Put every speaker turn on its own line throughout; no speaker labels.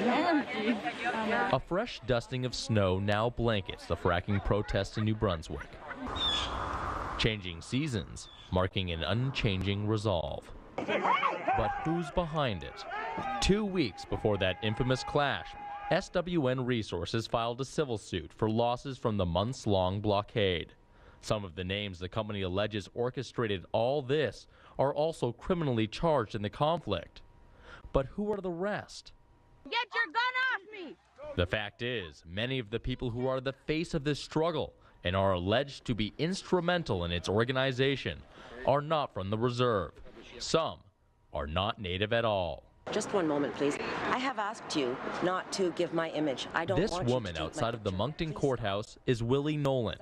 A fresh dusting of snow now blankets the fracking protests in New Brunswick. Changing seasons, marking an unchanging resolve. But who's behind it? 2 weeks before that infamous clash, SWN Resources filed a civil suit for losses from the months-long blockade. Some of the names the company alleges orchestrated all this are also criminally charged in the conflict. But who are the rest?
Get your gun off me!
The fact is, many of the people who are the face of this struggle and are alleged to be instrumental in its organization are not from the reserve. Some are not native at all.
Just one moment, please. I have asked you not to give my image. I don't
This
want you
woman
to
outside of the Moncton courthouse is Willie Nolan.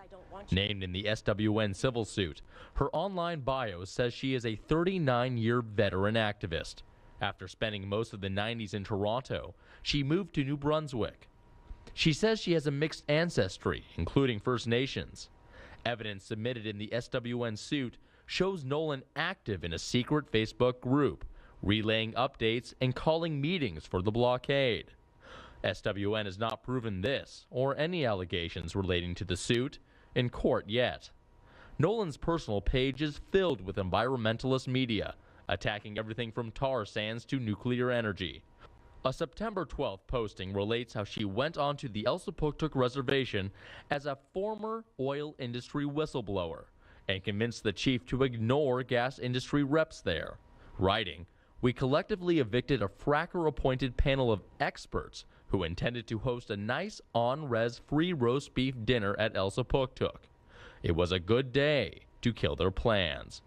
Named in the SWN civil suit, her online bio says she is a 39-year veteran activist. After spending most of the 90s in Toronto, she moved to New Brunswick. She says she has a mixed ancestry, including First Nations. Evidence submitted in the SWN suit shows Nolan active in a secret Facebook group, relaying updates and calling meetings for the blockade. SWN has not proven this or any allegations relating to the suit in court yet. Nolan's personal page is filled with environmentalist media, attacking everything from tar sands to nuclear energy. A September 12th posting relates how she went onto the Elsipogtog reservation as a former oil industry whistleblower and convinced the chief to ignore gas industry reps there, writing, "We collectively evicted a fracker-appointed panel of experts who intended to host a nice on-res free roast beef dinner at Elsipogtog. It was a good day to kill their plans."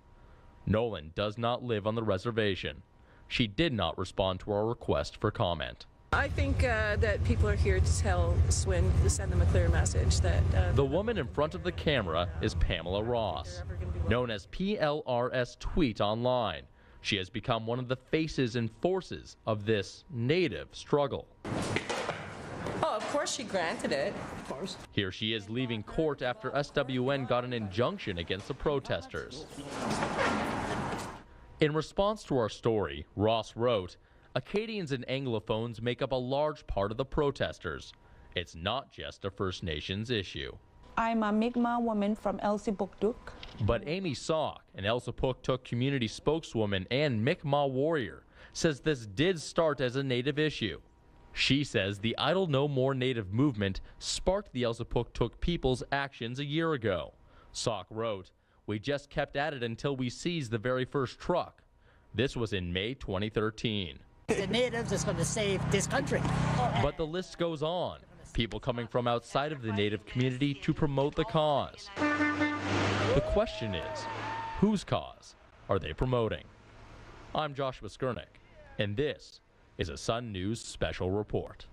Nolan does not live on the reservation. She did not respond to our request for comment.
I think that people are here to tell SWN, to send them a clear message that...
The woman in front of the camera is Pamela Ross, known as PLRS Tweet online. She has become one of the faces and forces of this native struggle.
Oh, of course she granted it. Of course.
Here she is leaving court after SWN got an injunction against the protesters. In response to our story, Ross wrote, "Acadians and Anglophones make up a large part of the protesters. It's not just a First Nations issue."
I'm a Mi'kmaq woman from Elsipogtog.
But Amy Sock, an Elsipogtog community spokeswoman and Mi'kmaq warrior, says this did start as a Native issue. She says the Idle No More Native movement sparked the Elsipogtog people's actions a year ago. Sock wrote, "We just kept at it until we seized the very first truck." This was in May 2013.
The natives is going to save this country.
But the list goes on. People coming from outside of the Native community to promote the cause. The question is, whose cause are they promoting? I'm Joshua Skurnick, and this is a Sun News Special Report.